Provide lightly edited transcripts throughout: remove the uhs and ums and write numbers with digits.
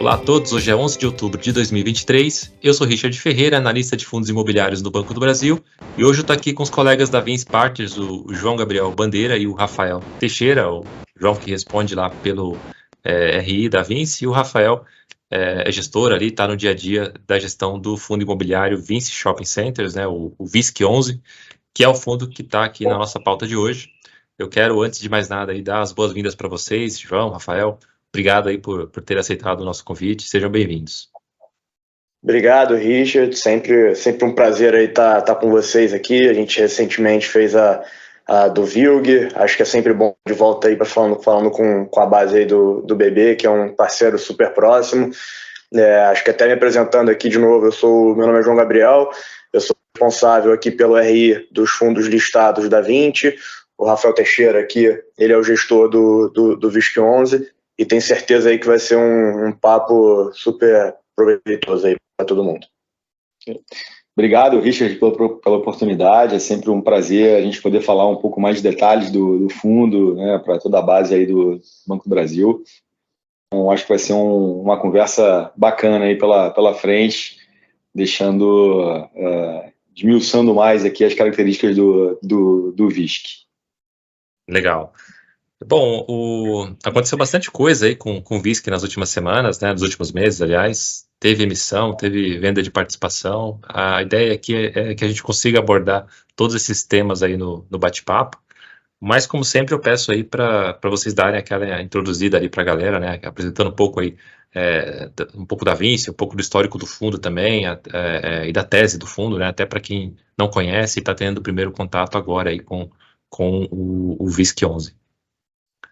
Olá a todos, hoje é 11 de outubro de 2023, eu sou Richard Ferreira, analista de fundos imobiliários do Banco do Brasil, e hoje eu estou aqui com os colegas da Vinci Partners, o João Gabriel Bandeira e o Rafael Teixeira, o João que responde lá pelo RI da Vinci, e o Rafael é gestor ali, está no dia a dia da gestão do fundo imobiliário Vinci Shopping Centers, né, o VISC11, que é o fundo que está aqui na nossa pauta de hoje. Eu quero, antes de mais nada, aí, dar as boas-vindas para vocês, João, Rafael. Obrigado aí por ter aceitado o nosso convite. Sejam bem-vindos. Obrigado, Richard. Sempre um prazer aí estar com vocês aqui. A gente recentemente fez a do VILG. Acho que é sempre bom de volta aí para falando com a base aí do BB, que é um parceiro super próximo. Acho que até me apresentando aqui de novo, meu nome é João Gabriel, eu sou responsável aqui pelo RI dos fundos listados da Vinci. O Rafael Teixeira aqui, ele é o gestor do VISC11, e tenho certeza aí que vai ser um papo super proveitoso aí para todo mundo. Obrigado, Richard, pela oportunidade. É sempre um prazer a gente poder falar um pouco mais de detalhes do fundo, né, para toda a base aí do Banco do Brasil. Então, acho que vai ser uma conversa bacana aí pela frente, desmiuçando mais aqui as características do VISC. Legal. Bom, aconteceu bastante coisa aí com o VISC nas últimas semanas, né, nos últimos meses, aliás. Teve emissão, teve venda de participação. A ideia aqui é que a gente consiga abordar todos esses temas aí no bate-papo. Mas, como sempre, eu peço aí para vocês darem aquela introduzida ali para a galera, né, apresentando um pouco aí, um pouco da Vinci, um pouco do histórico do fundo também, e da tese do fundo, né, até para quem não conhece e está tendo o primeiro contato agora aí com o VISC11.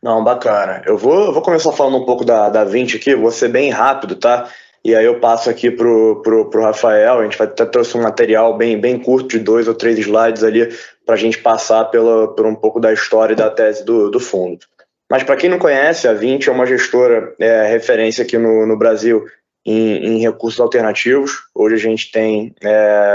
Não, bacana. Eu vou começar falando um pouco da Vinci aqui, vou ser bem rápido, tá? E aí eu passo aqui pro Rafael. A gente vai até trouxe um material bem curto, de 2 ou 3 slides ali, para a gente passar por um pouco da história e da tese do fundo. Mas para quem não conhece, a Vinci é uma gestora referência aqui no Brasil em recursos alternativos. Hoje a gente tem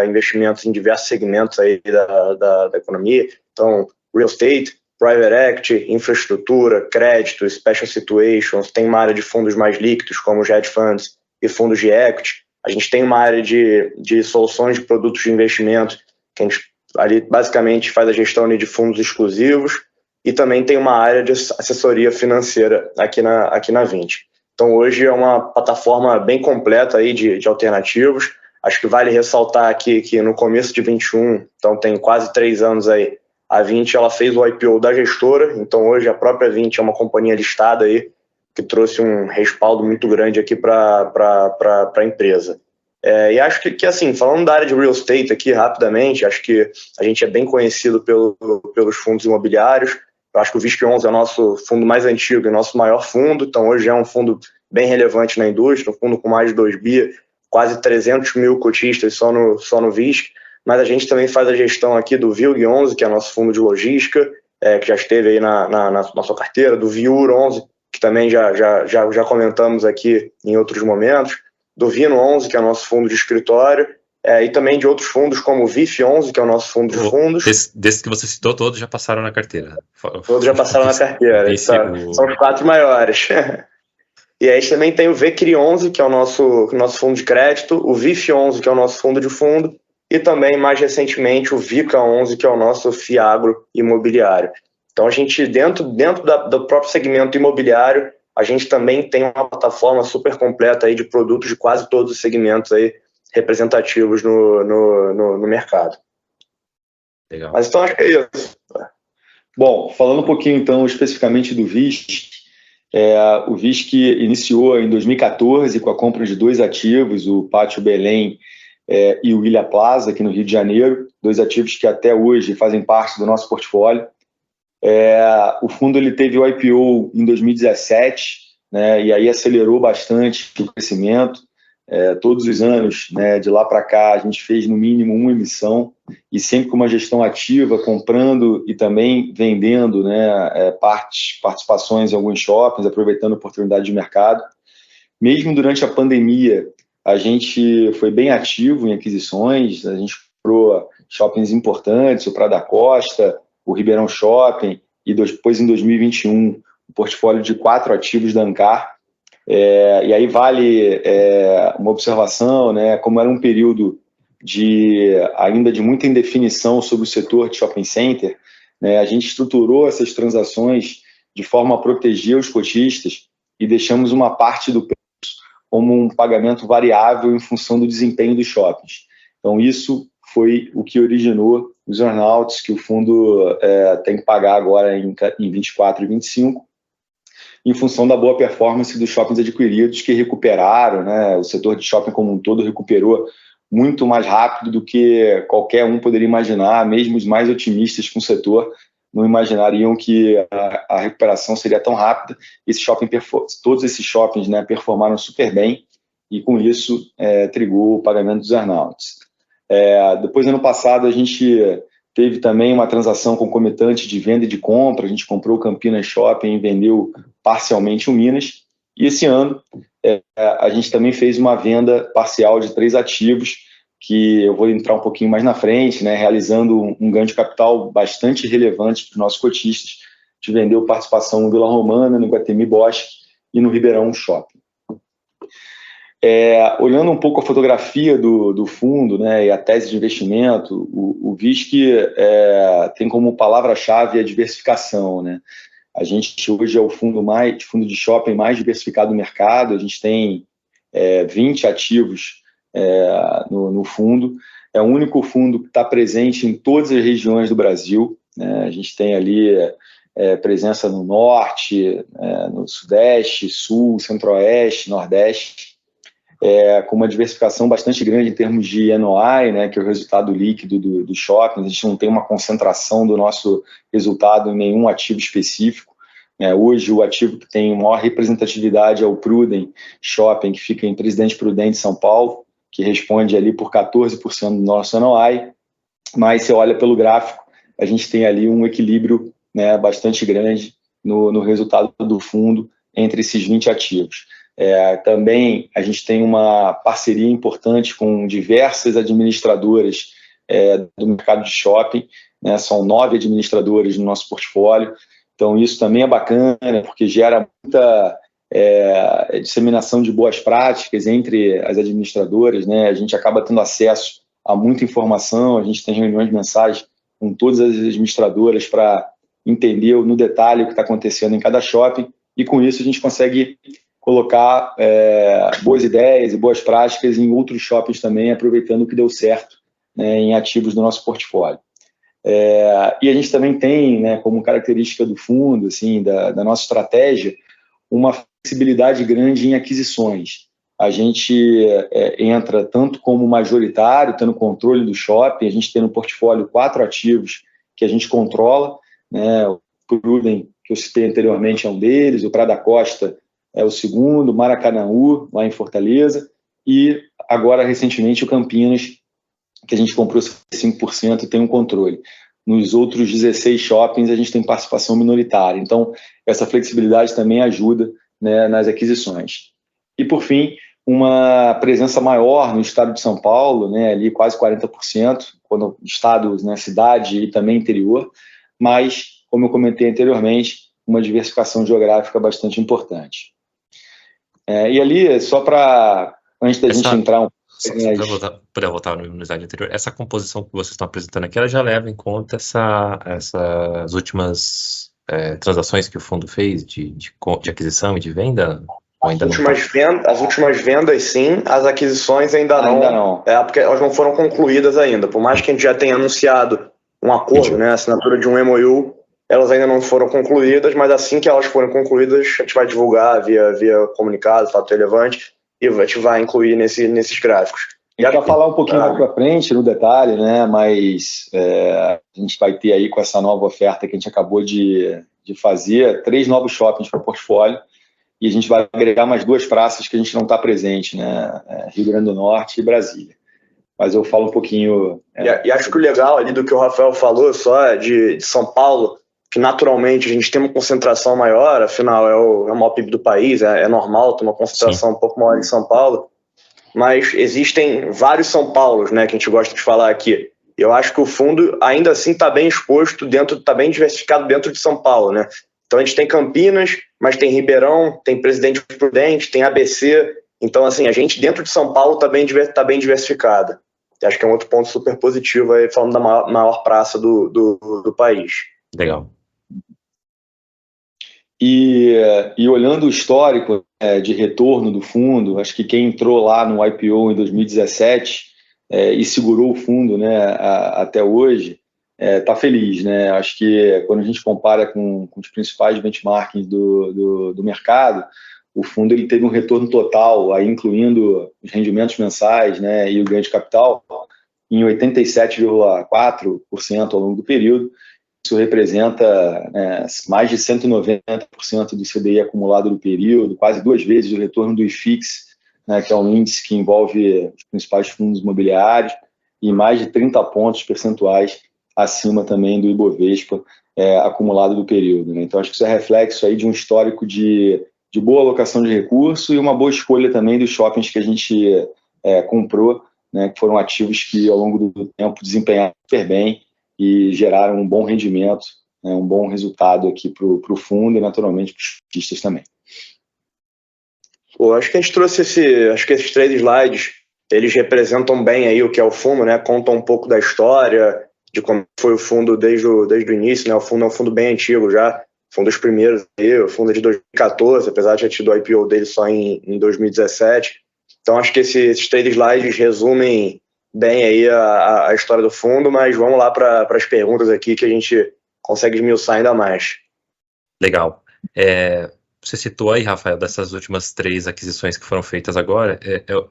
investimentos em diversos segmentos aí da economia, então real estate, private equity, infraestrutura, crédito, special situations. Tem uma área de fundos mais líquidos, como os hedge funds e fundos de equity. A gente tem uma área de soluções de produtos de investimento, que a gente ali basicamente faz a gestão de fundos exclusivos, e também tem uma área de assessoria financeira aqui na Vinci. Então hoje é uma plataforma bem completa aí de alternativos. Acho que vale ressaltar aqui que no começo de 21, então tem quase 3 anos aí, a Vinci ela fez o IPO da gestora. Então hoje a própria Vinci é uma companhia listada aí, que trouxe um respaldo muito grande aqui para a empresa. E acho que assim, falando da área de real estate aqui rapidamente, acho que a gente é bem conhecido pelos fundos imobiliários. Eu acho que o VISC11 é o nosso fundo mais antigo e nosso maior fundo, então hoje é um fundo bem relevante na indústria, um fundo com mais de 2 bi, quase 300 mil cotistas só no VISC. Mas a gente também faz a gestão aqui do VILG11, que é nosso fundo de logística, que já esteve aí na nossa carteira, do VIUR11, que também já comentamos aqui em outros momentos, do VINO11, que é o nosso fundo de escritório, e também de outros fundos, como o VIF11, que é o nosso fundo de fundos. Desses que você citou, todos já passaram na carteira. Todos já passaram na carteira, são os 4 maiores. E aí a gente também tem o VCRI11, que é o nosso fundo de crédito, o VIF11, que é o nosso fundo de fundo, e também, mais recentemente, o VICA11, que é o nosso FIAGRO imobiliário. Então, a gente, dentro do próprio segmento imobiliário, a gente também tem uma plataforma super completa aí de produtos de quase todos os segmentos aí representativos no mercado. Legal. Mas então, acho que é isso. Bom, falando um pouquinho, então, especificamente do VISC, o VISC iniciou em 2014 com a compra de 2 ativos, o Pátio Belém e o Ilha Plaza, aqui no Rio de Janeiro, 2 ativos que até hoje fazem parte do nosso portfólio. O fundo ele teve o IPO em 2017, né, e aí acelerou bastante o crescimento. Todos os anos, né, de lá para cá, a gente fez no mínimo uma emissão, e sempre com uma gestão ativa, comprando e também vendendo, né, participações em alguns shoppings, aproveitando a oportunidade de mercado. Mesmo durante a pandemia, a gente foi bem ativo em aquisições. A gente comprou shoppings importantes, o Praia da Costa, o Ribeirão Shopping, e depois, em 2021, o portfólio de 4 ativos da Ancar. E aí vale uma observação, né, como era um período ainda de muita indefinição sobre o setor de shopping center, né, a gente estruturou essas transações de forma a proteger os cotistas e deixamos uma parte do preço como um pagamento variável em função do desempenho dos shoppings. Então, isso foi o que originou os earnouts que o fundo tem que pagar agora em 24 e 25, em função da boa performance dos shoppings adquiridos que recuperaram, né? O setor de shopping como um todo recuperou muito mais rápido do que qualquer um poderia imaginar, mesmo os mais otimistas com o setor não imaginariam que a recuperação seria tão rápida. Todos esses shoppings, né, performaram super bem e com isso trigou o pagamento dos earnouts. Depois, ano passado, a gente teve também uma transação concomitante de venda e de compra. A gente comprou o Campinas Shopping e vendeu parcialmente o Minas. E esse ano a gente também fez uma venda parcial de 3 ativos, que eu vou entrar um pouquinho mais na frente, né, realizando um ganho de capital bastante relevante para os nossos cotistas. A gente vendeu participação no Vila Romana, no Iguatemi Bosque e no Ribeirão Shopping. Olhando um pouco a fotografia do fundo, né, e a tese de investimento, o VISC tem como palavra-chave a diversificação, né? A gente hoje é o fundo de shopping mais diversificado do mercado. A gente tem 20 ativos no fundo. É o único fundo que está presente em todas as regiões do Brasil, né? A gente tem ali presença no Norte, no Sudeste, Sul, Centro-Oeste, Nordeste, com uma diversificação bastante grande em termos de NOI, né, que é o resultado líquido do shopping. A gente não tem uma concentração do nosso resultado em nenhum ativo específico. Hoje, o ativo que tem maior representatividade é o Prudem Shopping, que fica em Presidente Prudente, São Paulo, que responde ali por 14% do nosso NOI. Mas, se olha pelo gráfico, a gente tem ali um equilíbrio, né, bastante grande no resultado do fundo entre esses 20 ativos. Também a gente tem uma parceria importante com diversas administradoras do mercado de shopping, né? São 9 administradoras no nosso portfólio. Então isso também é bacana, porque gera muita disseminação de boas práticas entre as administradoras, né? A gente acaba tendo acesso a muita informação. A gente tem reuniões mensais com todas as administradoras para entender no detalhe o que está acontecendo em cada shopping, e com isso a gente consegue colocar boas ideias e boas práticas em outros shoppings também, aproveitando o que deu certo, né, em ativos do nosso portfólio. E a gente também tem, né, como característica do fundo, assim, da nossa estratégia, uma flexibilidade grande em aquisições. A gente entra tanto como majoritário, tendo controle do shopping. A gente tem no portfólio 4 ativos que a gente controla, né? O Prudem, que eu citei anteriormente, é um deles, o Prada Costa é o segundo, Maracanaú, lá em Fortaleza, e agora, recentemente, o Campinas, que a gente comprou 5% e tem um controle. Nos outros 16 shoppings, a gente tem participação minoritária. Então, essa flexibilidade também ajuda, né, nas aquisições. E, por fim, uma presença maior no estado de São Paulo, né, ali quase 40%, quando estado, né, cidade e também interior, mas, como eu comentei anteriormente, uma diversificação geográfica bastante importante. E ali, só para, antes da gente entrar um pouco... Para voltar no slide anterior, essa composição que vocês estão apresentando aqui, ela já leva em conta essas últimas transações que o fundo fez de aquisição e de venda? As últimas vendas, sim. As aquisições ainda não. Porque elas não foram concluídas ainda. Por mais que a gente já tenha anunciado um acordo, né, a assinatura de um MOU, elas ainda não foram concluídas, mas assim que elas forem concluídas, a gente vai divulgar via comunicado, fato relevante, e a gente vai incluir nesses gráficos. A gente vai falar um pouquinho mais para frente, no detalhe, né, mas a gente vai ter aí, com essa nova oferta que a gente acabou de fazer, 3 novos shoppings para o portfólio, e a gente vai agregar mais 2 praças que a gente não está presente, né, Rio Grande do Norte e Brasília. Mas eu falo um pouquinho... E acho que o legal ali do que o Rafael falou, só de São Paulo, que naturalmente a gente tem uma concentração maior, afinal é o maior PIB do país, é normal ter uma concentração um pouco maior em São Paulo, mas existem vários São Paulos, né, que a gente gosta de falar aqui. Eu acho que o fundo ainda assim está bem exposto está bem diversificado dentro de São Paulo, né? Então a gente tem Campinas, mas tem Ribeirão, tem Presidente Prudente, tem ABC. Então, assim, a gente dentro de São Paulo está bem diversificada. Acho que é um outro ponto super positivo aí, falando da maior praça do país. Legal. E olhando o histórico de retorno do fundo, acho que quem entrou lá no IPO em 2017 e segurou o fundo, né, até hoje, está feliz, né? Acho que quando a gente compara com os principais benchmarks do mercado, o fundo ele teve um retorno total, aí incluindo os rendimentos mensais, né, e o ganho de capital, em 87,4% ao longo do período. Isso representa mais de 190% do CDI acumulado do período, quase 2 vezes o retorno do IFIX, né, que é um índice que envolve os principais fundos imobiliários, e mais de 30 pontos percentuais acima também do Ibovespa acumulado do período, né? Então, acho que isso é reflexo aí de um histórico de boa alocação de recursos e uma boa escolha também dos shoppings que a gente comprou, né, que foram ativos que, ao longo do tempo, desempenharam super bem e geraram um bom rendimento, né, um bom resultado aqui para o fundo e, naturalmente, para os cotistas também. Pô, acho que a gente trouxe acho que esses 3 slides, eles representam bem aí o que é o fundo, né? Contam um pouco da história, de como foi o fundo desde o início, né? O fundo é um fundo bem antigo já, foi um dos primeiros aí, o fundo é de 2014, apesar de ter tido o IPO dele só em 2017. Então, acho que esses 3 slides resumem bem aí a história do fundo, mas vamos lá para as perguntas aqui que a gente consegue esmiuçar ainda mais. Legal. Você citou aí, Rafael, dessas últimas 3 aquisições que foram feitas agora.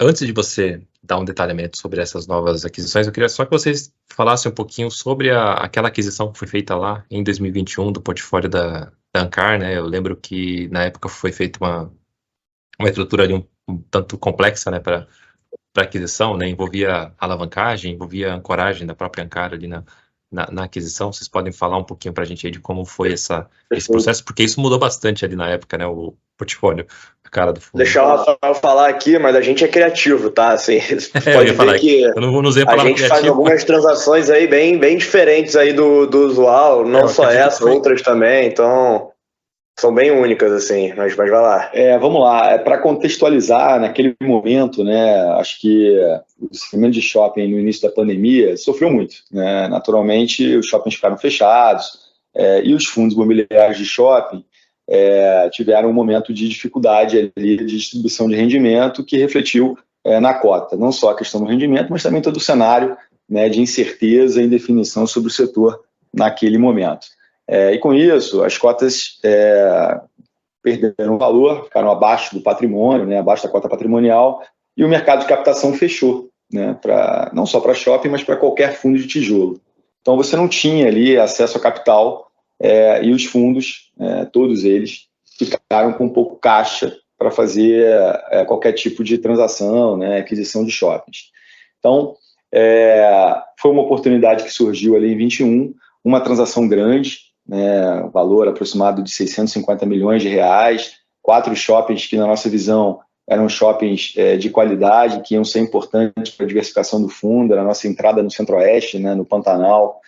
Antes de você dar um detalhamento sobre essas novas aquisições, eu queria só que vocês falassem um pouquinho sobre aquela aquisição que foi feita lá em 2021 do portfólio da Ancar, né? Eu lembro que na época foi feita uma estrutura ali um tanto complexa, né, para aquisição, né? Envolvia alavancagem, envolvia ancoragem da própria Ancar ali na aquisição. Vocês podem falar um pouquinho para a gente aí de como foi esse processo, porque isso mudou bastante ali na época, né, o portfólio, a cara do fundo. Deixar o Rafael falar aqui, mas a gente é criativo, tá? Assim, pode ver que eu não usei a palavra gente criativo. faz algumas transações aí bem diferentes aí do usual, não só essa, outras também, então são bem únicas, assim, mas vai lá. Vamos lá, para contextualizar, naquele momento, né, acho que o segmento de shopping no início da pandemia sofreu muito, né? Naturalmente, os shoppings ficaram fechados e os fundos imobiliários de shopping tiveram um momento de dificuldade ali de distribuição de rendimento que refletiu na cota, não só a questão do rendimento, mas também todo o cenário, né, de incerteza e indefinição sobre o setor naquele momento. E com isso, as cotas perderam valor, ficaram abaixo do patrimônio, né, abaixo da cota patrimonial, e o mercado de captação fechou, né, não só para shopping, mas para qualquer fundo de tijolo. Então, você não tinha ali acesso a capital e os fundos, todos eles, ficaram com pouco caixa para fazer qualquer tipo de transação, né, aquisição de shoppings. Então, foi uma oportunidade que surgiu ali em 21, uma transação grande, né, valor aproximado de 650 milhões de reais, 4 shoppings que, na nossa visão, eram shoppings de qualidade, que iam ser importantes para a diversificação do fundo, era a nossa entrada no Centro-Oeste, né, no Pantanal,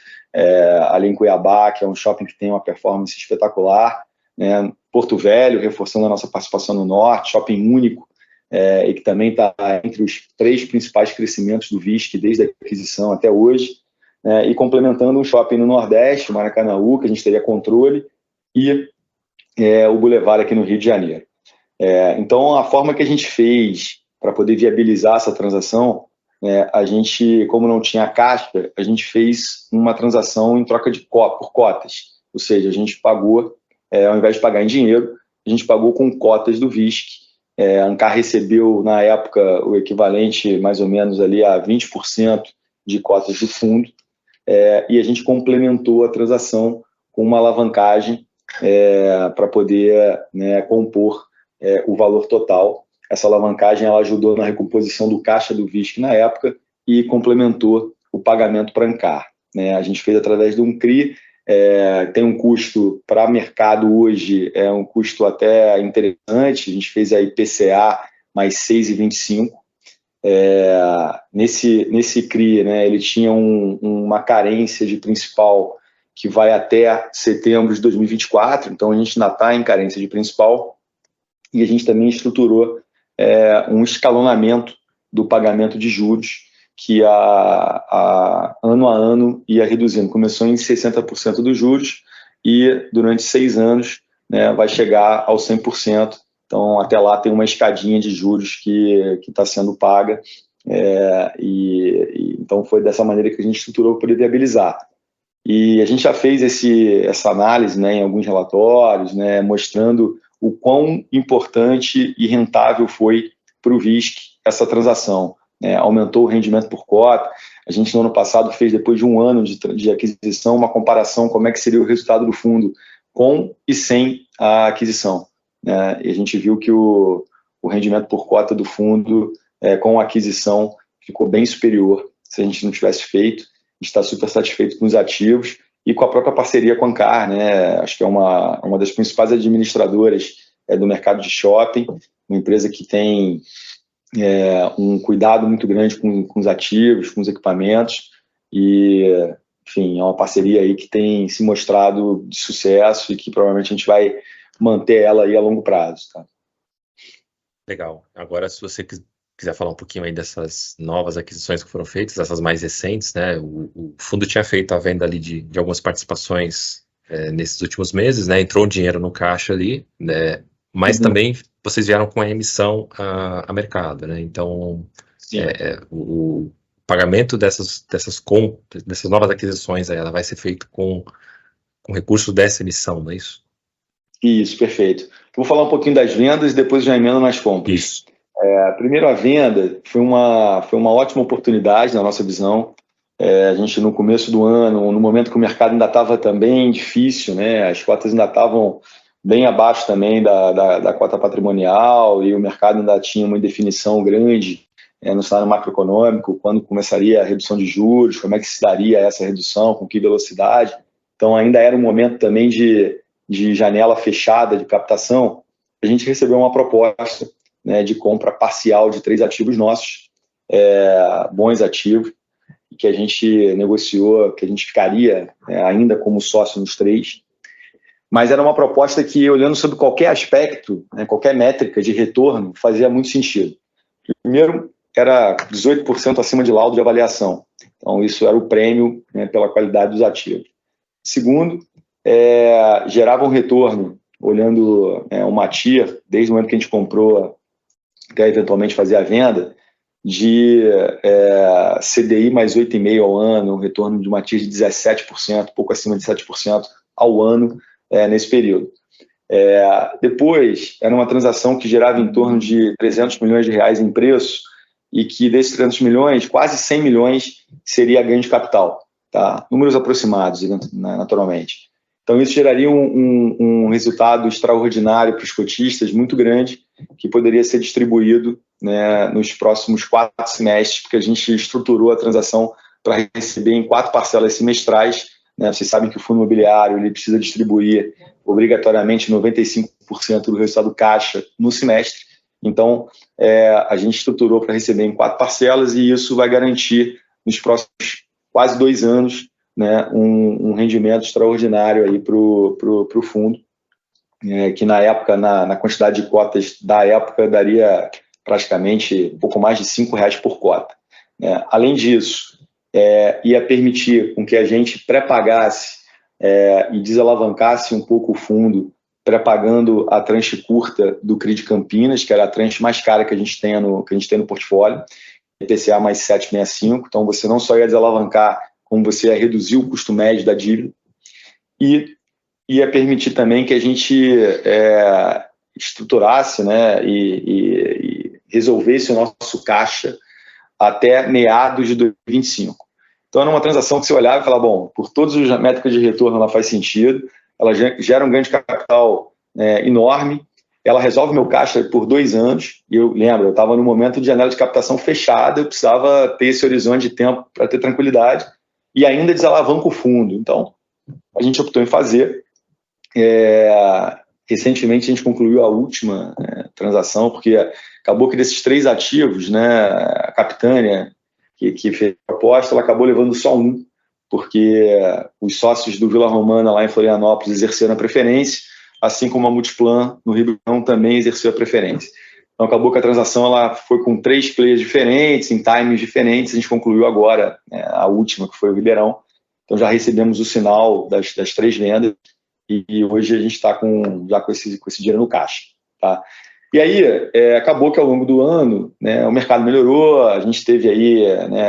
ali em Cuiabá, que é um shopping que tem uma performance espetacular, né, Porto Velho, reforçando a nossa participação no Norte, shopping único, e que também está entre os 3 principais crescimentos do VISC desde a aquisição até hoje, e complementando um shopping no Nordeste, o Maracanaú, que a gente teria controle, e o Boulevard aqui no Rio de Janeiro. Então, a forma que a gente fez para poder viabilizar essa transação, a gente, como não tinha caixa, a gente fez uma transação em troca por cotas, ou seja, a gente pagou, ao invés de pagar em dinheiro, a gente pagou com cotas do VISC. A Ancar recebeu, na época, o equivalente mais ou menos ali a 20% de cotas do fundo, e a gente complementou a transação com uma alavancagem para poder, né, compor o valor total. Essa alavancagem ela ajudou na recomposição do caixa do VISC na época e complementou o pagamento para a Ancar, né? A gente fez através de um CRI, tem um custo para mercado hoje, um custo até interessante, a gente fez a IPCA mais 6,25. Nesse CRI, né, ele tinha uma carência de principal que vai até setembro de 2024, então a gente ainda está em carência de principal, e a gente também estruturou um escalonamento do pagamento de juros, que ano a ano ia reduzindo. Começou em 60% dos juros e durante 6 anos, né, vai chegar aos 100%. Então, até lá tem uma escadinha de juros que está sendo paga. Então, foi dessa maneira que a gente estruturou para poder viabilizar. E a gente já fez essa análise, né, em alguns relatórios, né, mostrando o quão importante e rentável foi para o VISC essa transação. Aumentou o rendimento por cota. A gente, no ano passado, fez, depois de um ano de aquisição, uma comparação como é que seria o resultado do fundo com e sem a aquisição. E a gente viu que o rendimento por cota do fundo, com a aquisição, ficou bem superior se a gente não tivesse feito. A gente está super satisfeito com os ativos e com a própria parceria com a Ancar, né? Acho que é uma das principais administradoras do mercado de shopping, uma empresa que tem um cuidado muito grande com os ativos, com os equipamentos e, enfim, é uma parceria aí que tem se mostrado de sucesso e que provavelmente a gente vai manter ela aí a longo prazo, tá? Legal. Agora, se você quiser falar um pouquinho aí dessas novas aquisições que foram feitas, essas mais recentes, né? O fundo tinha feito a venda ali de algumas participações nesses últimos meses, né? Entrou um dinheiro no caixa ali, né? Mas também vocês vieram com a emissão a mercado, né? Então, o pagamento dessas novas aquisições aí, ela vai ser feito com recurso dessa emissão, não é isso? Isso, perfeito. Eu vou falar um pouquinho das vendas e depois já emendo nas compras. Isso. Primeiro, a venda foi uma ótima oportunidade na nossa visão. A gente, no começo do ano, no momento que o mercado ainda estava também difícil, né? As cotas ainda estavam bem abaixo também da cota patrimonial e o mercado ainda tinha uma indefinição grande no cenário macroeconômico, quando começaria a redução de juros, como é que se daria essa redução, com que velocidade. Então, ainda era um momento também de janela fechada de captação. A gente recebeu uma proposta, né, de compra parcial de 3 ativos nossos, bons ativos, que a gente negociou, que a gente ficaria ainda como sócio nos 3, mas era uma proposta que, olhando sobre qualquer aspecto, né, qualquer métrica de retorno, fazia muito sentido. Primeiro, era 18% acima de laudo de avaliação, então isso era o prêmio, né, pela qualidade dos ativos. Segundo, gerava um retorno, olhando uma TIR, desde o momento que a gente comprou até eventualmente fazer a venda, de CDI mais 8,5% ao ano, um retorno de uma TIR de 17%, pouco acima de 7% ao ano nesse período. Depois, era uma transação que gerava em torno de 300 milhões de reais em preço e que desses 300 milhões, quase 100 milhões seria ganho de capital, tá? Números aproximados, naturalmente. Então, isso geraria um resultado extraordinário para os cotistas, muito grande, que poderia ser distribuído, né, nos próximos 4 semestres, porque a gente estruturou a transação para receber em 4 parcelas semestrais. Né? Vocês sabem que o fundo imobiliário ele precisa distribuir obrigatoriamente 95% do resultado caixa no semestre. Então, a gente estruturou para receber em 4 parcelas e isso vai garantir, nos próximos quase 2 anos, né, um rendimento extraordinário aí para o fundo, que na época, na quantidade de cotas da época, daria praticamente um pouco mais de R$5 por cota. Além disso, ia permitir com que a gente pré-pagasse e desalavancasse um pouco o fundo, pré-pagando a tranche curta do CRI de Campinas, que era a tranche mais cara que a gente tem no portfólio, IPCA mais 7,65. Então, você não só ia desalavancar, como você ia reduzir o custo médio da dívida, e ia permitir também que a gente estruturasse, né, e resolvesse o nosso caixa até meados de 2025. Então, era uma transação que você olhava e falava, bom, por todas as métricas de retorno ela faz sentido, ela gera um ganho de capital enorme, ela resolve meu caixa por 2 anos, e eu lembro, eu estava no momento de janela de captação fechada, eu precisava ter esse horizonte de tempo para ter tranquilidade, e ainda desalavanca o fundo. Então, a gente optou em fazer. Recentemente, a gente concluiu a última transação, porque acabou que desses 3 ativos, né, a Capitânia, que fez a proposta, ela acabou levando só um, porque os sócios do Vila Romana lá em Florianópolis exerceram a preferência, assim como a Multiplan no Ribeirão também exerceu a preferência. Então acabou que a transação ela foi com 3 players diferentes, em times diferentes, a gente concluiu agora, a última, que foi o Ribeirão. Então já recebemos o sinal das 3 vendas e hoje a gente está já com esse dinheiro no caixa. Tá? E aí acabou que ao longo do ano, né, o mercado melhorou, a gente teve aí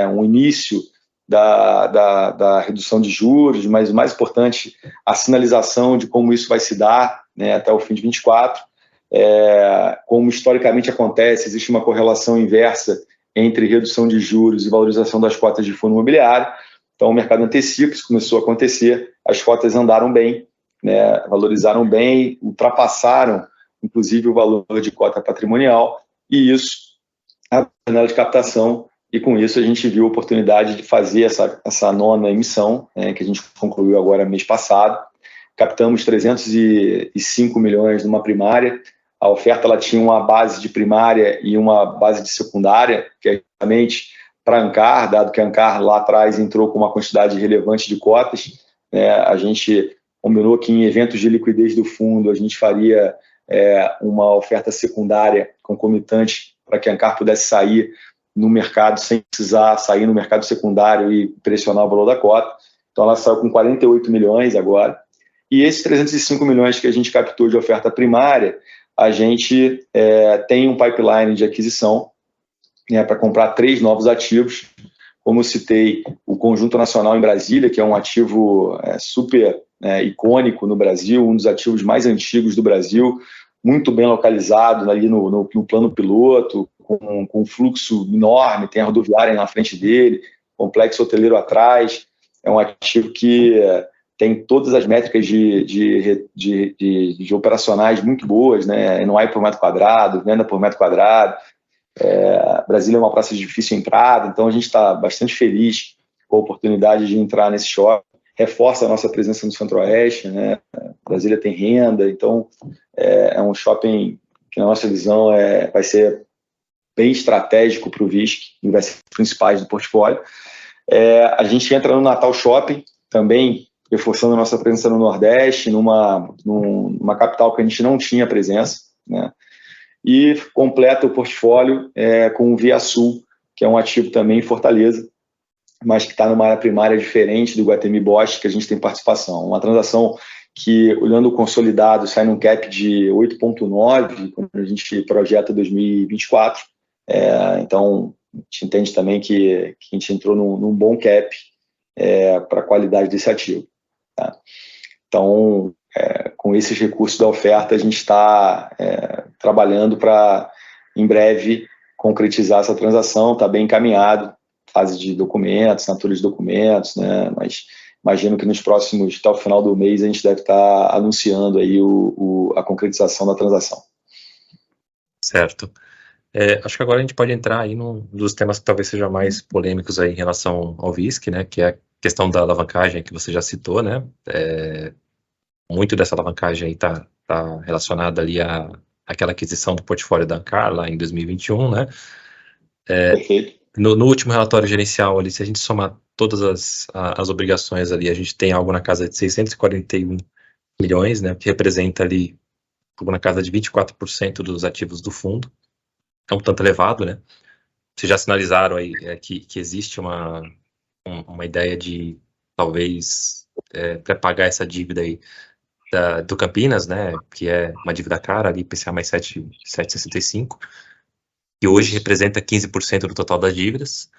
um início da redução de juros, mas o mais importante, a sinalização de como isso vai se dar, né, até o fim de 24. Como historicamente acontece, existe uma correlação inversa entre redução de juros e valorização das cotas de fundo imobiliário. Então o mercado antecipa, isso começou a acontecer, as cotas andaram bem, né, valorizaram bem, ultrapassaram inclusive o valor de cota patrimonial, e isso a janela de captação, e com isso a gente viu a oportunidade de fazer essa nona emissão, que a gente concluiu agora mês passado. Captamos 305 milhões numa primária. A oferta ela tinha uma base de primária e uma base de secundária, que é justamente para a Ancar, dado que a Ancar lá atrás entrou com uma quantidade relevante de cotas. A gente combinou que em eventos de liquidez do fundo a gente faria uma oferta secundária concomitante para que a Ancar pudesse sair no mercado sem precisar sair no mercado secundário e pressionar o valor da cota. Então ela saiu com 48 milhões agora. E esses 305 milhões que a gente captou de oferta primária, a gente tem um pipeline de aquisição para comprar 3 novos ativos. Como eu citei, o Conjunto Nacional em Brasília, que é um ativo super icônico no Brasil, um dos ativos mais antigos do Brasil, muito bem localizado ali no plano piloto, com um fluxo enorme, tem a rodoviária na frente dele, complexo hoteleiro atrás. É um ativo que tem todas as métricas de operacionais muito boas, né? NOI por metro quadrado, venda por metro quadrado. Brasília é uma praça de difícil entrada, então a gente está bastante feliz com a oportunidade de entrar nesse shopping. Reforça a nossa presença no Centro-Oeste, né? Brasília tem renda, então é um shopping que, na nossa visão, vai ser bem estratégico para o VISC e vai ser um dos principais do portfólio. A gente entra no Natal Shopping, também reforçando a nossa presença no Nordeste, numa capital que a gente não tinha presença, né? E completa o portfólio com o Via Sul, que é um ativo também em Fortaleza, mas que está numa área primária diferente do Iguatemi Bosch, que a gente tem participação. Uma transação que, olhando o consolidado, sai num cap de 8,9 quando a gente projeta 2024. Então, a gente entende também que a gente entrou num bom cap para a qualidade desse ativo. Tá? Então, com esses recursos da oferta, a gente está trabalhando para, em breve, concretizar essa transação. Está bem encaminhado, fase de documentos, assinatura de documentos, né? Mas imagino que nos próximos, até o final do mês, a gente deve estar anunciando aí a concretização da transação. Certo. Acho que agora a gente pode entrar aí num dos temas que talvez sejam mais polêmicos aí em relação ao VISC, né? Que é a questão da alavancagem que você já citou, né? Muito dessa alavancagem aí está relacionada ali àquela aquisição do portfólio da Ancar lá em 2021, né? Perfeito. No último relatório gerencial ali, se a gente somar todas as obrigações ali, a gente tem algo na casa de 641 milhões, né? Que representa ali algo na casa de 24% dos ativos do fundo. É um tanto elevado, né? Vocês já sinalizaram aí que existe uma ideia de talvez pré-pagar essa dívida aí do Campinas, né? Que é uma dívida cara ali, IPCA mais 7,65, que hoje representa 15% do total das dívidas,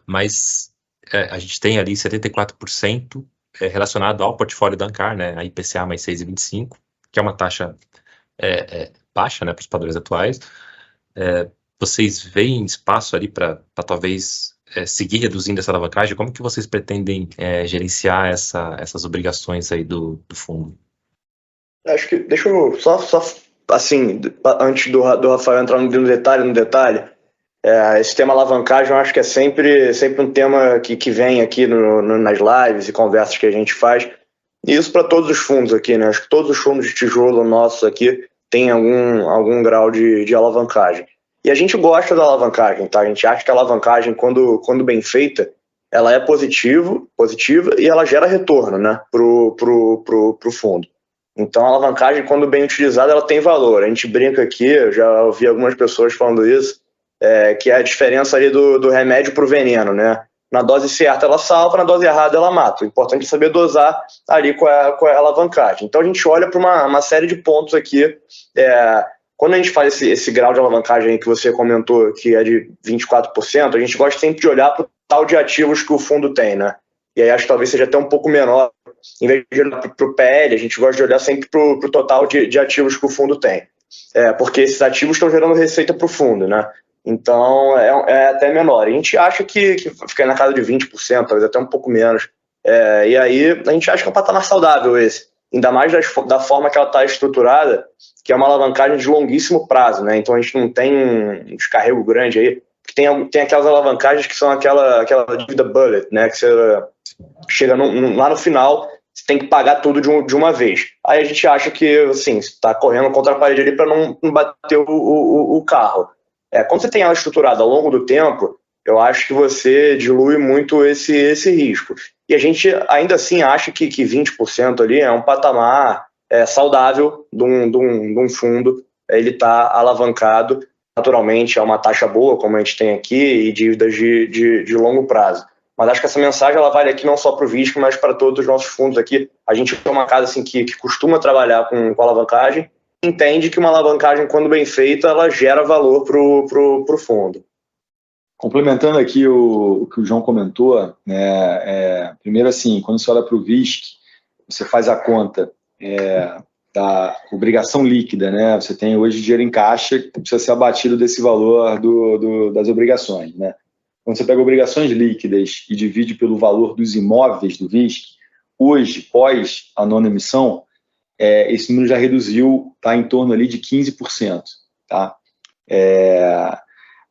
mas a gente tem ali 74% relacionado ao portfólio da Ancar, né? A IPCA mais 6,25, que é uma taxa baixa, né? Para os padrões atuais. Vocês veem espaço ali para talvez seguir reduzindo essa alavancagem? Como que vocês pretendem gerenciar essas obrigações aí do fundo? Acho que, deixa eu só assim, antes do Rafael entrar no detalhe, esse tema alavancagem eu acho que é sempre um tema que vem aqui nas lives e conversas que a gente faz, e isso para todos os fundos aqui, né? Acho que todos os fundos de tijolo nossos aqui têm algum grau de alavancagem. E a gente gosta da alavancagem, tá? A gente acha que a alavancagem, quando bem feita, ela é positiva e ela gera retorno, né, pro fundo. Então a alavancagem, quando bem utilizada, ela tem valor. A gente brinca aqui, eu já ouvi algumas pessoas falando isso, que é a diferença ali do remédio pro veneno, né? Na dose certa ela salva, na dose errada ela mata. O importante é saber dosar ali com a alavancagem. Então a gente olha para uma série de pontos aqui. Quando a gente faz esse grau de alavancagem que você comentou, que é de 24%, a gente gosta sempre de olhar para o total de ativos que o fundo tem, né? E aí acho que talvez seja até um pouco menor. Em vez de olhar para o PL, a gente gosta de olhar sempre para o total de ativos que o fundo tem. Porque esses ativos estão gerando receita para o fundo, né? Então é até menor. A gente acha que fica na casa de 20%, talvez até um pouco menos. E aí a gente acha que é um patamar saudável esse. Ainda mais da forma que ela está estruturada, que é uma alavancagem de longuíssimo prazo, né? Então a gente não tem um descarrego grande aí. Tem aquelas alavancagens que são aquela dívida bullet, né? Que você chega lá no final, você tem que pagar tudo de uma vez. Aí a gente acha que, assim, você está correndo contra a parede ali para não bater o carro. Quando você tem ela estruturada ao longo do tempo, eu acho que você dilui muito esse risco. E a gente ainda assim acha que 20% ali é um patamar saudável de um fundo. Ele está alavancado, naturalmente é uma taxa boa, como a gente tem aqui, e dívidas de longo prazo. Mas acho que essa mensagem ela vale aqui não só para o VISC, mas para todos os nossos fundos aqui. A gente é uma casa assim, que costuma trabalhar com alavancagem, entende que uma alavancagem, quando bem feita, ela gera valor para o fundo. Complementando aqui o que o João comentou, né, primeiro assim, quando você olha para o VISC, você faz a conta da obrigação líquida, né? Você tem hoje dinheiro em caixa que precisa ser abatido desse valor das obrigações, né? Quando você pega obrigações líquidas e divide pelo valor dos imóveis do VISC, hoje, pós a nona emissão, esse número já reduziu, está em torno ali de 15%. Tá?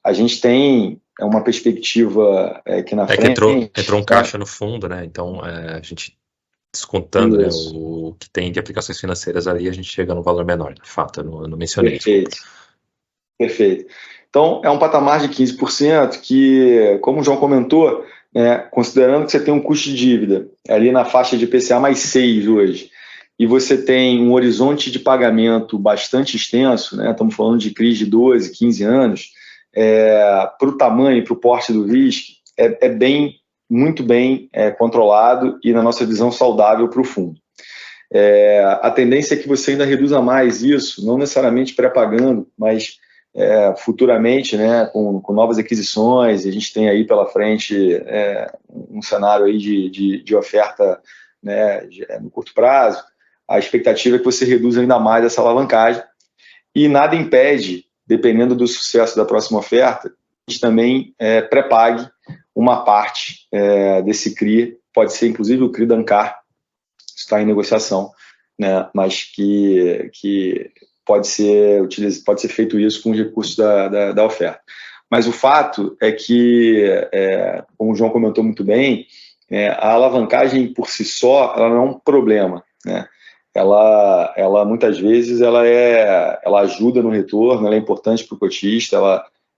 A gente tem uma perspectiva aqui na frente... Entrou um caixa no fundo, né? Então, a gente descontando, né, o que tem de aplicações financeiras ali, a gente chega num valor menor, de fato, eu não mencionei. Perfeito. Então, é um patamar de 15% que, como o João comentou, considerando que você tem um custo de dívida ali na faixa de IPCA mais 6 hoje, e você tem um horizonte de pagamento bastante extenso, né? Estamos falando de CRIs de 12, 15 anos, para o tamanho, para o porte do VISC, muito bem controlado e, na nossa visão, saudável para o fundo. A tendência é que você ainda reduza mais isso, não necessariamente pré-pagando, mas futuramente, né, com novas aquisições. A gente tem aí pela frente um cenário aí de oferta, né, no curto prazo. A expectativa é que você reduza ainda mais essa alavancagem e nada impede, dependendo do sucesso da próxima oferta, a gente também pré-pague uma parte desse CRI, pode ser inclusive o CRI da Ancar, está em negociação, né, mas que pode ser feito isso com os recursos da oferta. Mas o fato é que, como o João comentou muito bem, a alavancagem por si só ela não é um problema, né? Ela muitas vezes ela ajuda no retorno, ela é importante para o cotista,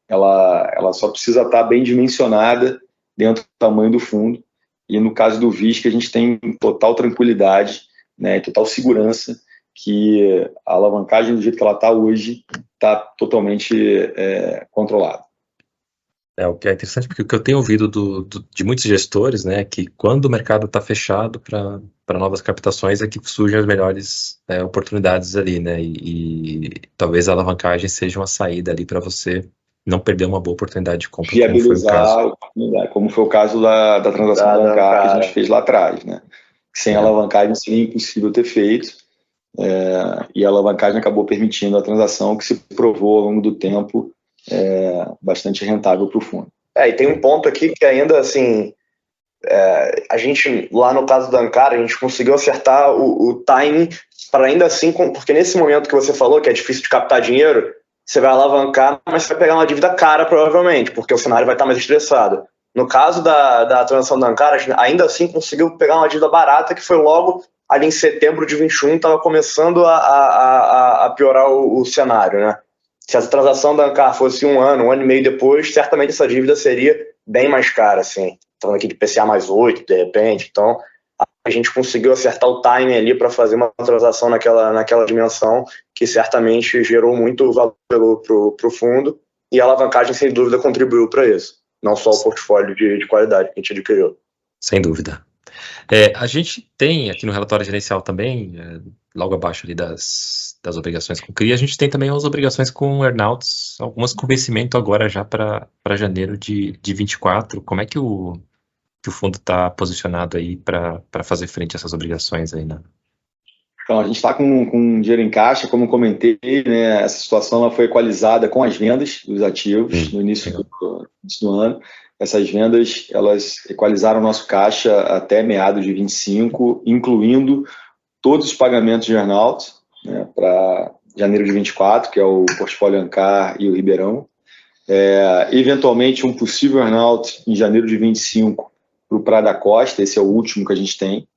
ela só precisa estar bem dimensionada dentro do tamanho do fundo. E no caso do VISC, a gente tem total tranquilidade, né, total segurança que a alavancagem do jeito que ela está hoje está totalmente controlada. O que é interessante, porque o que eu tenho ouvido de muitos gestores, né, que quando o mercado está fechado para novas captações é que surgem as melhores oportunidades ali, né, e talvez a alavancagem seja uma saída ali para você não perder uma boa oportunidade de compra. Viabilizar, como foi o caso da transação da Ancar que a gente fez lá atrás, né, sem alavancagem seria impossível ter feito, e a alavancagem acabou permitindo a transação que se provou ao longo do tempo bastante rentável para o fundo. E tem um ponto aqui que ainda assim, a gente, lá no caso da Ancar, a gente conseguiu acertar o timing para ainda assim, porque nesse momento que você falou, que é difícil de captar dinheiro, você vai alavancar, mas você vai pegar uma dívida cara provavelmente, porque o cenário vai estar mais estressado. No caso da transação da Ancar, a gente ainda assim conseguiu pegar uma dívida barata, que foi logo ali em setembro de 21, estava começando a piorar o cenário, né? Se essa transação da Ancar fosse um ano e meio depois, certamente essa dívida seria bem mais cara, assim. falando aqui de PCA mais 8, de repente. Então, a gente conseguiu acertar o timing ali para fazer uma transação naquela dimensão que certamente gerou muito valor para o fundo, e a alavancagem, sem dúvida, contribuiu para isso. Não só o portfólio de qualidade que a gente adquiriu. Sem dúvida. A gente tem aqui no relatório gerencial também, logo abaixo ali das obrigações com CRI, a gente tem também as obrigações com earnouts, algumas com vencimento agora já para janeiro de 24. Como é que o fundo está posicionado aí para fazer frente a essas obrigações aí, né? Então, a gente está com dinheiro em caixa, como eu comentei, né, essa situação ela foi equalizada com as vendas dos ativos no início do ano. Essas vendas, elas equalizaram o nosso caixa até meados de 25, incluindo todos os pagamentos de earnout, né, para janeiro de 24, que é o portfólio Ancar e o Ribeirão. Eventualmente, um possível earnout em janeiro de 25 para o Praia da Costa, esse é o último que a gente tem.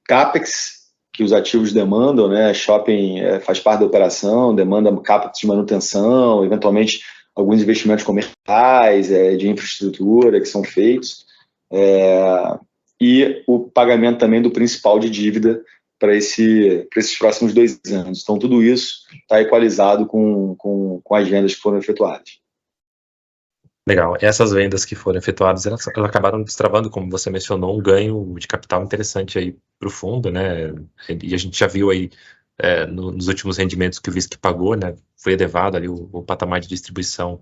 CAPEX, que os ativos demandam, né? Shopping faz parte da operação, demanda CAPEX de manutenção, eventualmente alguns investimentos comerciais, de infraestrutura que são feitos, e o pagamento também do principal de dívida para esses próximos 2 anos. Então, tudo isso está equalizado com as vendas que foram efetuadas. Legal. Essas vendas que foram efetuadas, elas acabaram destravando, como você mencionou, um ganho de capital interessante aí para o fundo, né? E a gente já viu aí nos últimos rendimentos que o VISC pagou, né? Foi elevado ali o patamar de distribuição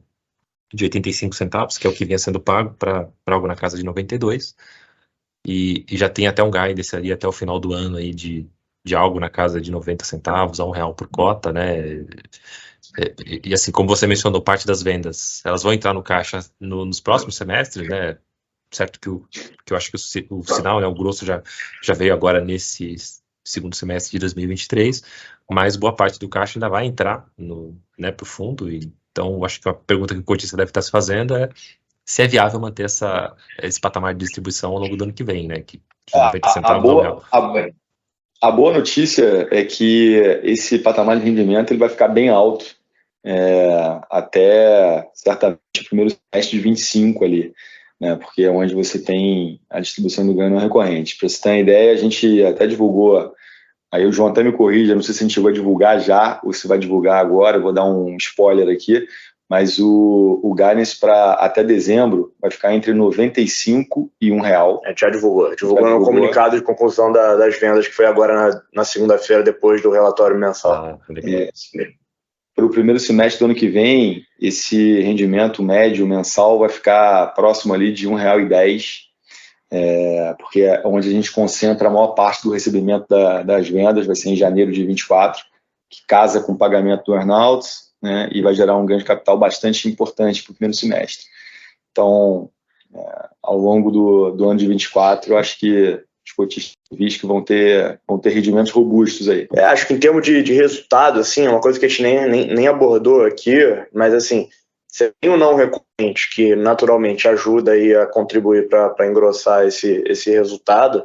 de 85 centavos, que é o que vinha sendo pago para algo na casa de 92. E já tem até um guidance ali até o final do ano aí de algo na casa de 90 centavos a R$1 por cota, né? E assim, como você mencionou, parte das vendas, elas vão entrar no caixa nos próximos semestres, né? Certo que eu acho que o sinal, né, o grosso já veio agora nesse segundo semestre de 2023, mas boa parte do caixa ainda vai entrar para o fundo. Então, eu acho que a pergunta que o cotista deve estar se fazendo é se é viável manter esse patamar de distribuição ao longo do ano que vem, né? Que de 90 centavos ao real. A boa notícia é que esse patamar de rendimento ele vai ficar bem alto até certamente o primeiro semestre de 25 ali, né, porque é onde você tem a distribuição do ganho não recorrente. Para você ter uma ideia, a gente até divulgou, aí o João até me corrija, não sei se a gente vai divulgar já ou se vai divulgar agora, eu vou dar um spoiler aqui, mas o guidance para até dezembro vai ficar entre 95 e R$1. Já divulgou no comunicado de conclusão das vendas, que foi agora na segunda-feira, depois do relatório mensal. Para o primeiro semestre do ano que vem, esse rendimento médio mensal vai ficar próximo ali de R$1,10, porque é onde a gente concentra a maior parte do recebimento das vendas, vai ser em janeiro de 24, que casa com o pagamento do earnout, né, e vai gerar um ganho de capital bastante importante para o primeiro semestre. Então, ao longo do ano de 24, eu acho que os cotistas do VISC vão ter rendimentos robustos aí. Acho que em termos de resultado, assim, é uma coisa que a gente nem abordou aqui, mas assim, você tem um não recorrente que naturalmente ajuda aí a contribuir para engrossar esse resultado,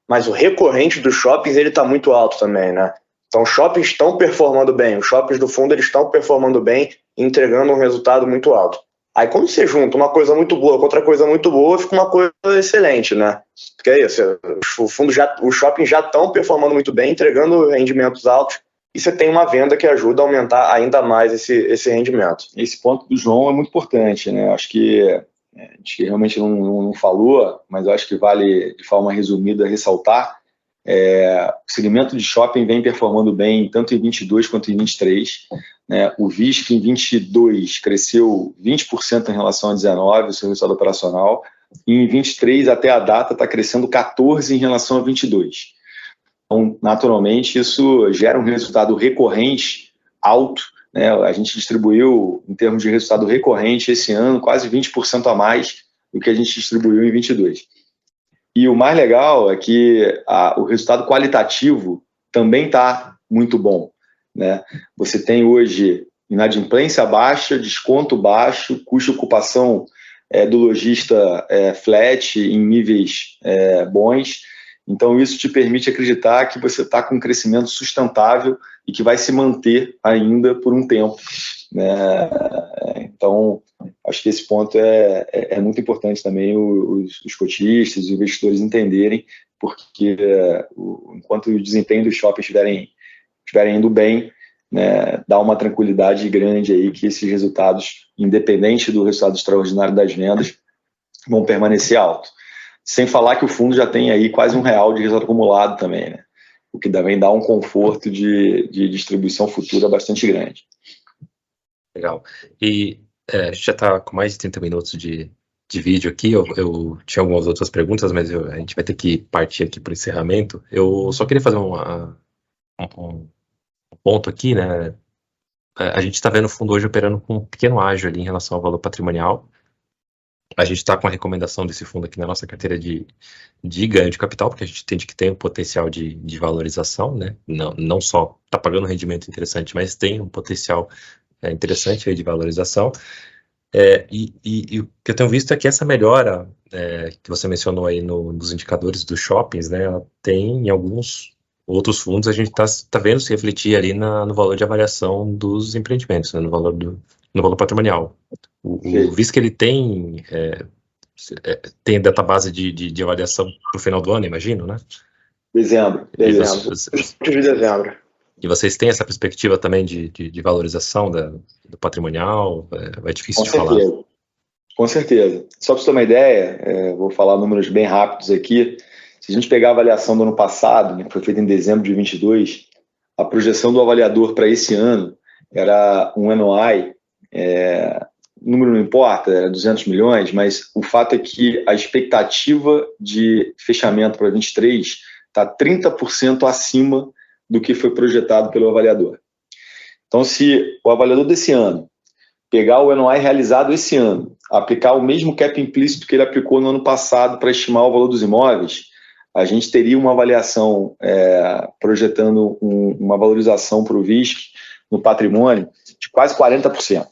mas o recorrente dos shoppings ele está muito alto também, né? Então, os shoppings estão performando bem, os shoppings do fundo eles estão performando bem, entregando um resultado muito alto. Aí, quando você junta uma coisa muito boa com outra coisa muito boa, fica uma coisa excelente, né? Porque é isso, os shoppings já estão performando muito bem, entregando rendimentos altos, e você tem uma venda que ajuda a aumentar ainda mais esse rendimento. Esse ponto do João é muito importante, né? Acho que a gente realmente não falou, mas eu acho que vale, de forma resumida, ressaltar. O segmento de shopping vem performando bem tanto em 22 quanto em 23. Né? O VISC em 22 cresceu 20% em relação a 19, o seu resultado operacional, e em 23 até a data está crescendo 14% em relação a 22. Então, naturalmente, isso gera um resultado recorrente alto, né? A gente distribuiu, em termos de resultado recorrente, esse ano, quase 20% a mais do que a gente distribuiu em 22. E o mais legal é que o resultado qualitativo também está muito bom, né? Você tem hoje inadimplência baixa, desconto baixo, custo de ocupação do lojista flat em níveis bons. Então, isso te permite acreditar que você está com um crescimento sustentável e que vai se manter ainda por um tempo, né? Então, acho que esse ponto é muito importante também os cotistas, os investidores entenderem, porque enquanto o desempenho dos shoppings estiverem indo bem, né, dá uma tranquilidade grande aí que esses resultados, independente do resultado extraordinário das vendas, vão permanecer altos. Sem falar que o fundo já tem aí quase R$1 de resultado acumulado também, né? O que também dá um conforto de distribuição futura bastante grande. Legal. E a gente já está com mais de 30 minutos de vídeo aqui. Eu tinha algumas outras perguntas, mas a gente vai ter que partir aqui para o encerramento. Eu só queria fazer um ponto aqui, né? A gente está vendo o fundo hoje operando com um pequeno ágio ali em relação ao valor patrimonial. A gente está com a recomendação desse fundo aqui na nossa carteira de ganho de capital, porque a gente entende que tem um potencial de valorização, né? Não só está pagando um rendimento interessante, mas tem um potencial interessante aí de valorização. E o que eu tenho visto é que essa melhora que você mencionou aí nos indicadores dos shoppings, né? Ela tem em alguns outros fundos, a gente está vendo se refletir ali no valor de avaliação dos empreendimentos, né? no valor patrimonial. O visto que ele tem database de avaliação para o final do ano, imagino, né? Dezembro. De dezembro. E vocês têm essa perspectiva também de valorização do patrimonial? É difícil de falar. Com certeza. Só para você ter uma ideia, vou falar números bem rápidos aqui. Se a gente pegar a avaliação do ano passado, né, que foi feita em dezembro de 2022, a projeção do avaliador para esse ano era um NOI, número não importa, era 200 milhões, mas o fato é que a expectativa de fechamento para 2023 está 30% acima do que foi projetado pelo avaliador. Então, se o avaliador desse ano pegar o NOI realizado esse ano, aplicar o mesmo cap implícito que ele aplicou no ano passado para estimar o valor dos imóveis, a gente teria uma avaliação projetando uma valorização para o VISC no patrimônio de quase 40%.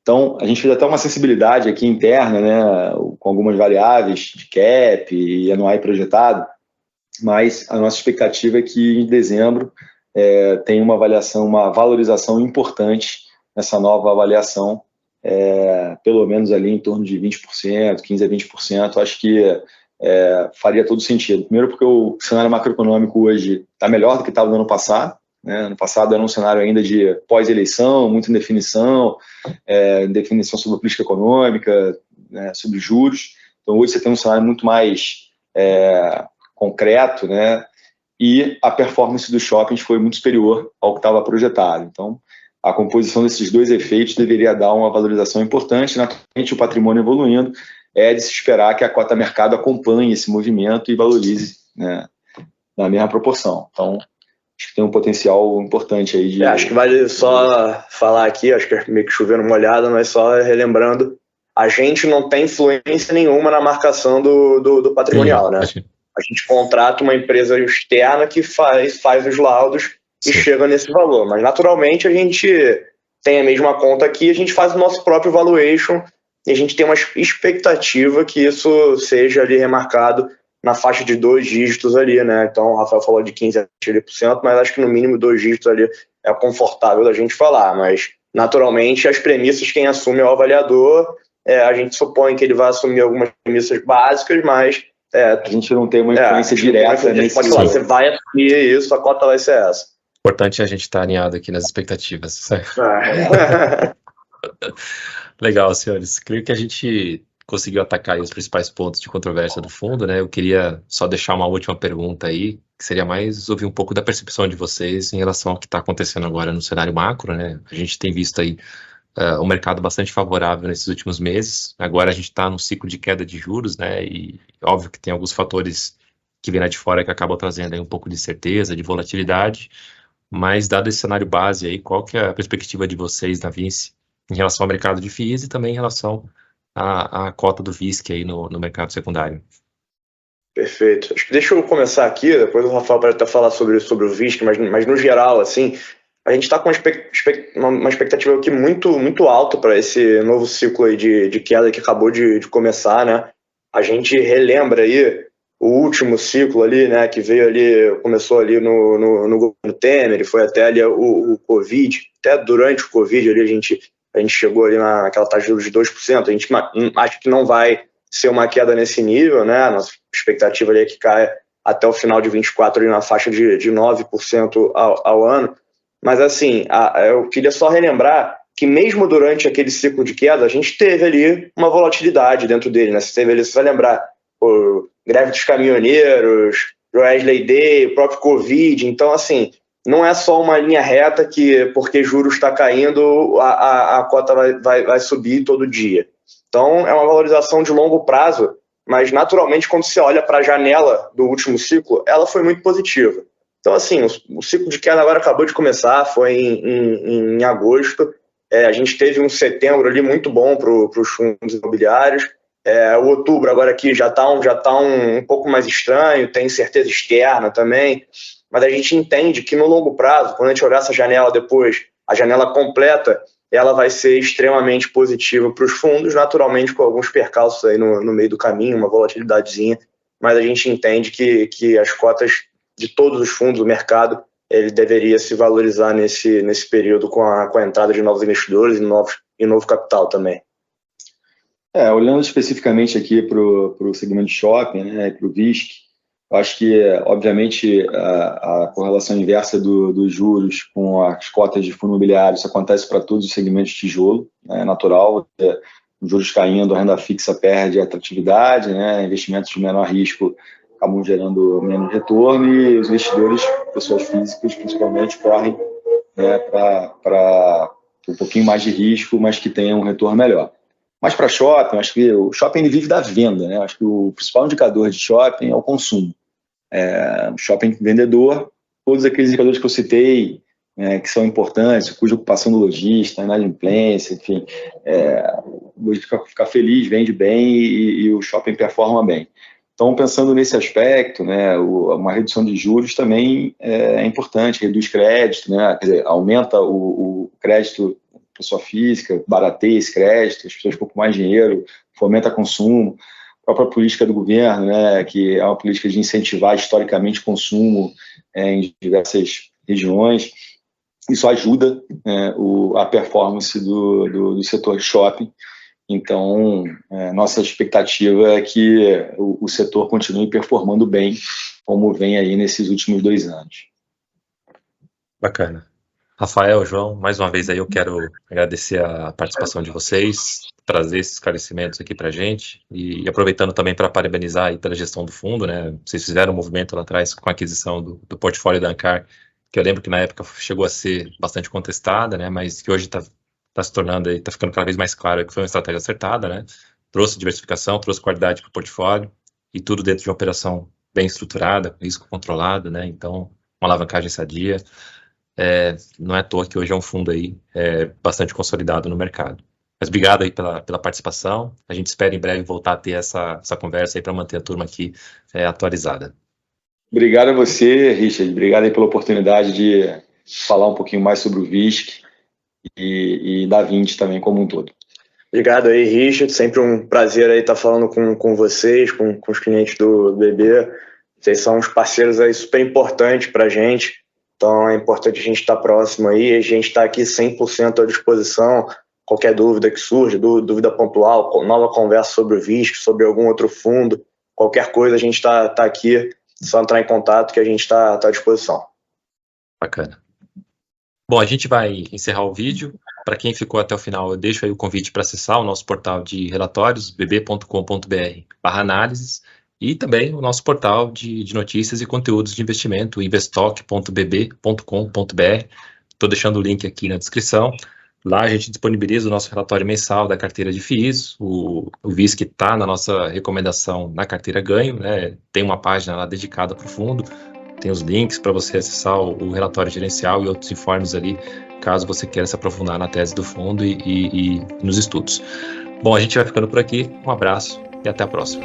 Então, a gente fez até uma sensibilidade aqui interna, né, com algumas variáveis de cap e NOI projetado, mas a nossa expectativa é que em dezembro tenha uma valorização importante nessa nova avaliação, pelo menos ali em torno de 20%, 15% a 20%, acho que faria todo sentido. Primeiro porque o cenário macroeconômico hoje está melhor do que estava no ano passado, né? Ano passado era um cenário ainda de pós-eleição, muita indefinição, indefinição sobre a política econômica, né, sobre juros. Então hoje você tem um cenário muito mais concreto, né? E a performance dos shoppings foi muito superior ao que estava projetado. Então, a composição desses dois efeitos deveria dar uma valorização importante. Naturalmente, o patrimônio evoluindo, de se esperar que a cota mercado acompanhe esse movimento e valorize, né, na mesma proporção. Então, acho que tem um potencial importante aí de... acho que vale só falar aqui, acho que é meio que chovendo molhado, mas só relembrando, a gente não tem influência nenhuma na marcação do patrimonial, né? A gente contrata uma empresa externa que faz os laudos e chega nesse valor. Mas, naturalmente, a gente tem a mesma conta aqui, a gente faz o nosso próprio valuation e a gente tem uma expectativa que isso seja ali remarcado na faixa de 2 dígitos ali, né? Então, o Rafael falou de 15% a 20%, mas acho que no mínimo 2 dígitos ali é confortável da gente falar. Mas, naturalmente, as premissas, quem assume é o avaliador. A gente supõe que ele vai assumir algumas premissas básicas, mas... a gente não tem uma influência direta nesse... Pode falar, você vai assumir isso, a cota vai ser essa. Importante a gente estar alinhado aqui nas expectativas. Legal, senhores. Creio que a gente conseguiu atacar aí os principais pontos de controvérsia do fundo, né? Eu queria só deixar uma última pergunta aí, que seria mais ouvir um pouco da percepção de vocês em relação ao que está acontecendo agora no cenário macro, né? A gente tem visto aí um mercado bastante favorável nesses últimos meses. Agora a gente está num ciclo de queda de juros, né? E óbvio que tem alguns fatores que vêm lá de fora que acabam trazendo aí um pouco de incerteza, de volatilidade. Mas, dado esse cenário base aí, qual que é a perspectiva de vocês na Vinci em relação ao mercado de FIIs e também em relação à cota do VISC aí no mercado secundário? Perfeito. Acho que deixa eu começar aqui, depois o Rafael pode até falar sobre o VISC, mas no geral, assim, a gente está com uma expectativa aqui muito, muito alta para esse novo ciclo aí de queda que acabou de começar, né? A gente relembra aí o último ciclo ali, né, que veio ali, começou ali no governo Temer, e foi até ali o Covid, até durante o Covid ali a gente a gente chegou ali naquela taxa de juros de 2%, a gente acha que não vai ser uma queda nesse nível, né? A nossa expectativa ali é que caia até o final de 24 ali na faixa de 9% ao ano. Mas assim, eu queria só relembrar que mesmo durante aquele ciclo de queda, a gente teve ali uma volatilidade dentro dele, né? Você vai lembrar, greve dos caminhoneiros, Wesley Day, o próprio Covid. Então, assim, não é só uma linha reta que, porque juros está caindo, a cota vai subir todo dia. Então, é uma valorização de longo prazo, mas naturalmente, quando você olha para a janela do último ciclo, ela foi muito positiva. Então, assim, o ciclo de queda agora acabou de começar, foi em agosto. A gente teve um setembro ali muito bom para os fundos imobiliários. O outubro agora aqui já está um pouco mais estranho, tem incerteza externa também, mas a gente entende que no longo prazo, quando a gente olhar essa janela depois, a janela completa, ela vai ser extremamente positiva para os fundos, naturalmente com alguns percalços aí no meio do caminho, uma volatilidadezinha, mas a gente entende que as cotas de todos os fundos do mercado, ele deveria se valorizar nesse período com a entrada de novos investidores e novo capital também. Olhando especificamente aqui para o segmento de shopping, né, para o VISC, eu acho que, obviamente, a correlação inversa dos juros com as cotas de fundo imobiliário, isso acontece para todos os segmentos de tijolo, né, é natural, os juros caindo, a renda fixa perde atratividade, né, investimentos de menor risco acabam gerando menos retorno e os investidores, pessoas físicas principalmente, correm, né, para um pouquinho mais de risco, mas que tenham um retorno melhor. Mas para shopping, acho que o shopping ele vive da venda, né? Acho que o principal indicador de shopping é o consumo. Shopping vendedor, todos aqueles indicadores que eu citei, que são importantes, cuja ocupação do lojista, inadimplência, enfim, o lojista fica feliz, vende bem e o shopping performa bem. Então, pensando nesse aspecto, né, uma redução de juros também é importante, reduz crédito, né? Quer dizer, aumenta o crédito pessoa física, barateia esse crédito, as pessoas ficam com mais dinheiro, fomenta consumo, a própria política do governo, né, que é uma política de incentivar historicamente o consumo em diversas regiões, isso ajuda a performance do setor de shopping. Então, nossa expectativa é que o setor continue performando bem, como vem aí nesses últimos 2 anos. Bacana. Rafael, João, mais uma vez aí eu quero agradecer a participação de vocês, trazer esses esclarecimentos aqui para a gente e aproveitando também para parabenizar aí pela gestão do fundo, né? Vocês fizeram um movimento lá atrás com a aquisição do portfólio da Ancar, que eu lembro que na época chegou a ser bastante contestada, né? Mas que hoje está se tornando aí, está ficando cada vez mais claro que foi uma estratégia acertada, né? Trouxe diversificação, trouxe qualidade para o portfólio e tudo dentro de uma operação bem estruturada, risco controlado, né? Então, uma alavancagem sadia. Não é à toa que hoje é um fundo aí bastante consolidado no mercado. Mas obrigado aí pela participação. A gente espera em breve voltar a ter essa conversa aí para manter a turma aqui atualizada. Obrigado a você, Richard. Obrigado aí pela oportunidade de falar um pouquinho mais sobre o VISC e da Vinci também como um todo. Obrigado aí, Richard. Sempre um prazer aí estar falando com vocês, com os clientes do BB. Vocês são uns parceiros aí super importantes para a gente. Então é importante a gente estar próximo aí, a gente está aqui 100% à disposição, qualquer dúvida que surja, dúvida pontual, nova conversa sobre o VISC, sobre algum outro fundo, qualquer coisa a gente está aqui, só entrar em contato que a gente está à disposição. Bacana. Bom, a gente vai encerrar o vídeo. Para quem ficou até o final, eu deixo aí o convite para acessar o nosso portal de relatórios, bb.com.br/análises, e também o nosso portal de notícias e conteúdos de investimento, investoc.bb.com.br. Estou deixando o link aqui na descrição. Lá a gente disponibiliza o nosso relatório mensal da carteira de FIIs, o VISC está na nossa recomendação na carteira ganho, né? Tem uma página lá dedicada para o fundo, tem os links para você acessar o relatório gerencial e outros informes ali, caso você queira se aprofundar na tese do fundo e nos estudos. Bom, a gente vai ficando por aqui, um abraço e até a próxima.